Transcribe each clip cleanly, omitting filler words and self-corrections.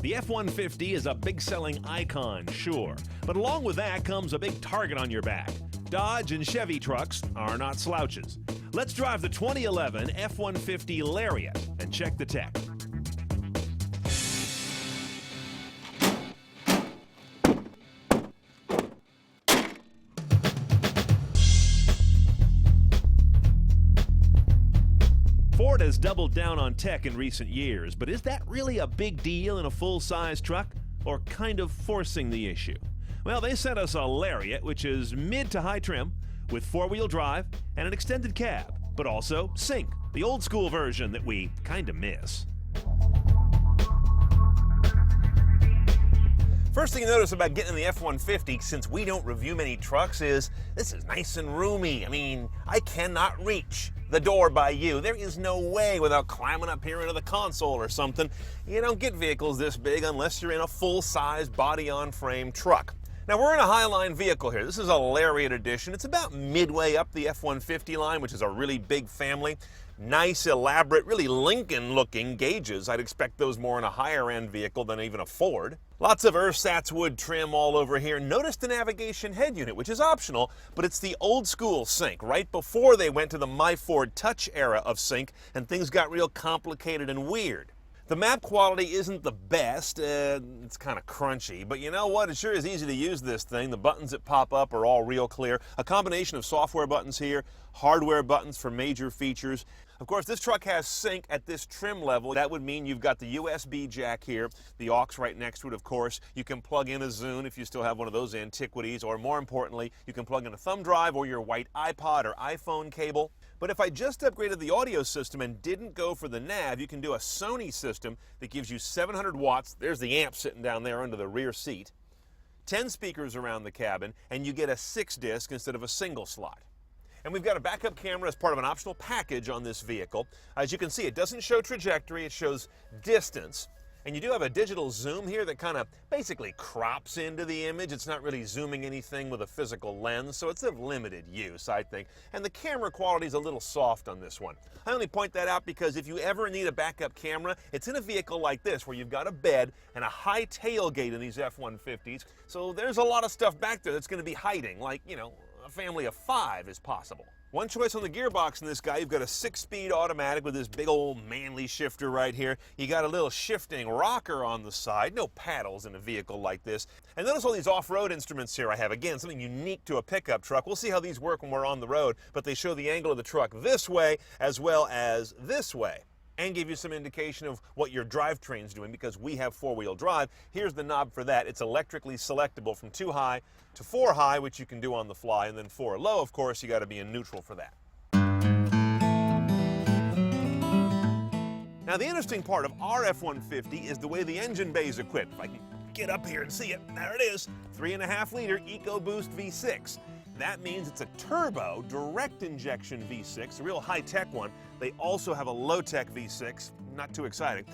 The F-150 is a big selling icon, sure, but along with that comes a big target on your back. Dodge and Chevy trucks are not slouches. Let's drive the 2011 F-150 Lariat and check the tech. Ford has doubled down on tech in recent years, but is that really a big deal in a full-size truck, or kind of forcing the issue? Well, they sent us a Lariat, which is mid to high trim, with four-wheel drive and an extended cab, but also Sync, the old-school version that we kind of miss. First thing you notice about getting in the F-150, since we don't review many trucks, is this is nice and roomy. I mean, I cannot reach the door by you. There is no way without climbing up here into the console or something. You don't get vehicles this big unless you're in a full-size body-on-frame truck. Now, we're in a Highline vehicle here. This is a Lariat edition. It's about midway up the F-150 line, which is a really big family. Nice, elaborate, really Lincoln-looking gauges. I'd expect those more in a higher-end vehicle than even a Ford. Lots of ersatz wood trim all over here. Notice the navigation head unit, which is optional, but it's the old-school Sync, right before they went to the My Ford Touch era of Sync, and things got real complicated and weird. The map quality isn't the best, it's kind of crunchy, but you know what? It sure is easy to use this thing. The buttons that pop up are all real clear. A combination of software buttons here, hardware buttons for major features. Of course, this truck has Sync at this trim level. That would mean you've got the USB jack here, the aux right next to it, of course. You can plug in a Zune if you still have one of those antiquities, or more importantly, you can plug in a thumb drive or your white iPod or iPhone cable. But if I just upgraded the audio system and didn't go for the nav, you can do a Sony system that gives you 700 watts. There's the amp sitting down there under the rear seat. 10 speakers around the cabin, and you get a 6-disc instead of a single slot. And we've got a backup camera as part of an optional package on this vehicle. As you can see, it doesn't show trajectory, it shows distance. And you do have a digital zoom here that kind of basically crops into the image. It's not really zooming anything with a physical lens, so it's of limited use, I think. And the camera quality is a little soft on this one. I only point that out because if you ever need a backup camera, it's in a vehicle like this where you've got a bed and a high tailgate in these F-150s. So there's a lot of stuff back there that's going to be hiding, like, you know, a family of 5 is possible. One choice on the gearbox in this guy, you've got a 6-speed automatic with this big old manly shifter right here. You got a little shifting rocker on the side, no paddles in a vehicle like this. And notice all these off-road instruments here I have. Again, something unique to a pickup truck. We'll see how these work when we're on the road, but they show the angle of the truck this way as well as this way, and give you some indication of what your drivetrain's doing because we have 4-wheel drive. Here's the knob for that. It's electrically selectable from 2 high to 4 high, which you can do on the fly, and then 4 low, of course, you got to be in neutral for that. Now, the interesting part of our F-150 is the way the engine bay is equipped. If I can get up here and see it, there it is, 3.5-liter EcoBoost V6. That means it's a turbo direct injection V6, a real high-tech one. They also have a low-tech V6, not too exciting.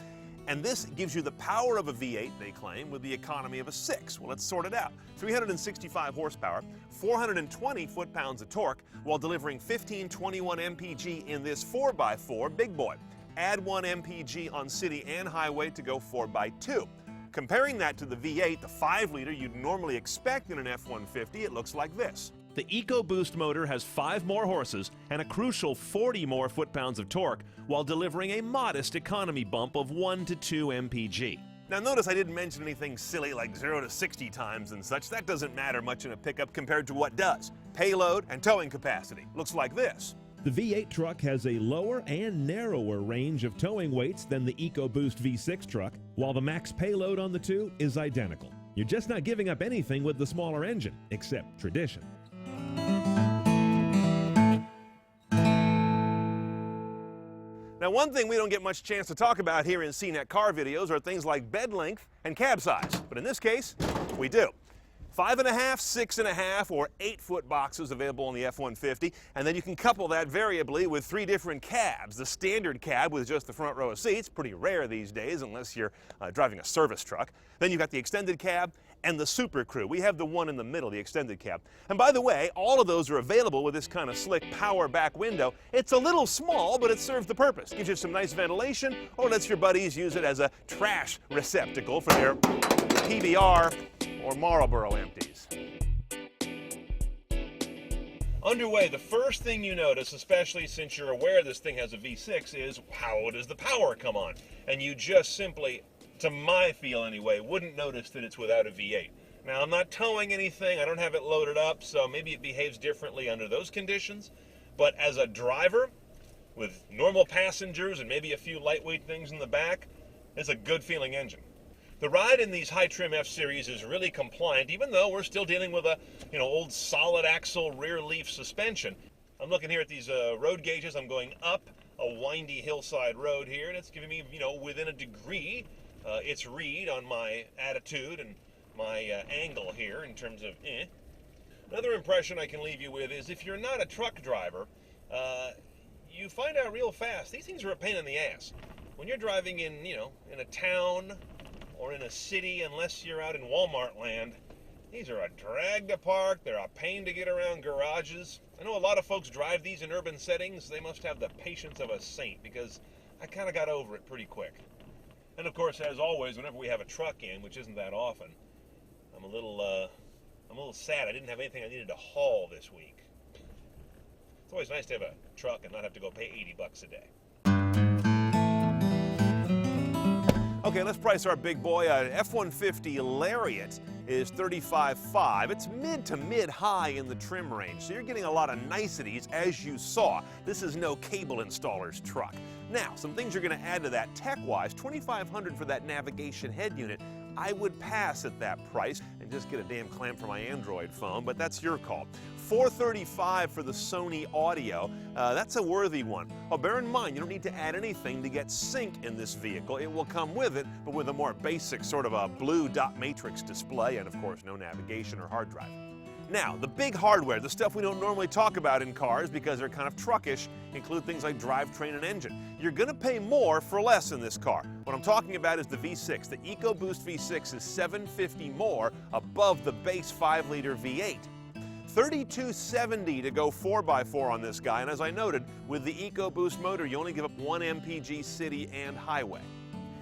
And this gives you the power of a V8, they claim, with the economy of a 6. Well, let's sort it out. 365 horsepower, 420 foot-pounds of torque, while delivering 1521 mpg in this 4x4 big boy. Add 1 mpg on city and highway to go 4x2. Comparing that to the V8, the 5-liter you'd normally expect in an F-150, it looks like this. The EcoBoost motor has 5 more horses and a crucial 40 more foot-pounds of torque while delivering a modest economy bump of 1 to 2 mpg. Now notice I didn't mention anything silly like 0 to 60 times and such. That doesn't matter much in a pickup compared to what does. Payload and towing capacity. Looks like this. The V8 truck has a lower and narrower range of towing weights than the EcoBoost V6 truck, while the max payload on the two is identical. You're just not giving up anything with the smaller engine, except tradition. Now, one thing we don't get much chance to talk about here in CNET car videos are things like bed length and cab size, but in this case, we do. 5.5, 6.5, or 8-foot boxes available on the F-150, and then you can couple that variably with 3 different cabs. The standard cab with just the front row of seats, pretty rare these days unless you're driving a service truck. Then you've got the extended cab and the Super Crew. We have the one in the middle, the extended cab. And by the way, all of those are available with this kind of slick power back window. It's a little small, but it serves the purpose. Gives you some nice ventilation, or lets your buddies use it as a trash receptacle for their PBR or Marlboro empties. Underway, the first thing you notice, especially since you're aware this thing has a V6, is how does the power come on? And you just simply, to my feel anyway, wouldn't notice that it's without a V8. Now, I'm not towing anything, I don't have it loaded up, so maybe it behaves differently under those conditions. But as a driver, with normal passengers and maybe a few lightweight things in the back, it's a good feeling engine. The ride in these high-trim F-Series is really compliant, even though we're still dealing with a, old solid axle rear leaf suspension. I'm looking here at these road gauges. I'm going up a windy hillside road here, and it's giving me, within a degree, its read on my attitude and my angle here in terms of Another impression I can leave you with is if you're not a truck driver, you find out real fast, these things are a pain in the ass. When you're driving in, in a town or in a city, unless you're out in Walmart land, these are a drag to park, they're a pain to get around garages. I know a lot of folks drive these in urban settings. They must have the patience of a saint, because I kind of got over it pretty quick. And of course, as always, whenever we have a truck in, which isn't that often, I'm a little sad I didn't have anything I needed to haul this week. It's always nice to have a truck and not have to go pay $80 a day. Okay, let's price our big boy. F-150 Lariat is $35,500. It's mid to mid-high in the trim range, so you're getting a lot of niceties, as you saw. This is no cable installer's truck. Now, some things you're going to add to that tech-wise. $2,500 for that navigation head unit. I would pass at that price and just get a damn clamp for my Android phone, but that's your call. $435 for the Sony audio. That's a worthy one. Oh, bear in mind, you don't need to add anything to get sync in this vehicle. It will come with it, but with a more basic sort of a blue dot matrix display, and of course, no navigation or hard drive. Now, the big hardware, the stuff we don't normally talk about in cars because they're kind of truckish, include things like drivetrain and engine. You're going to pay more for less in this car. What I'm talking about is the V6. The EcoBoost V6 is $750 more above the base 5-liter V8. $3,270 to go 4x4 on this guy, and as I noted, with the EcoBoost motor, you only give up 1 mpg city and highway.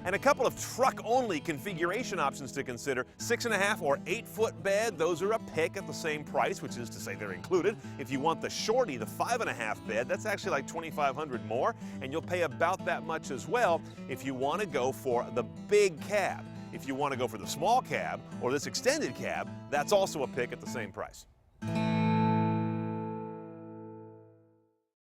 And a couple of truck-only configuration options to consider. 6.5 or 8-foot bed, those are a pick at the same price, which is to say they're included. If you want the shorty, the 5.5 bed, that's actually like $2,500 more, and you'll pay about that much as well if you want to go for the big cab. If you want to go for the small cab or this extended cab, that's also a pick at the same price.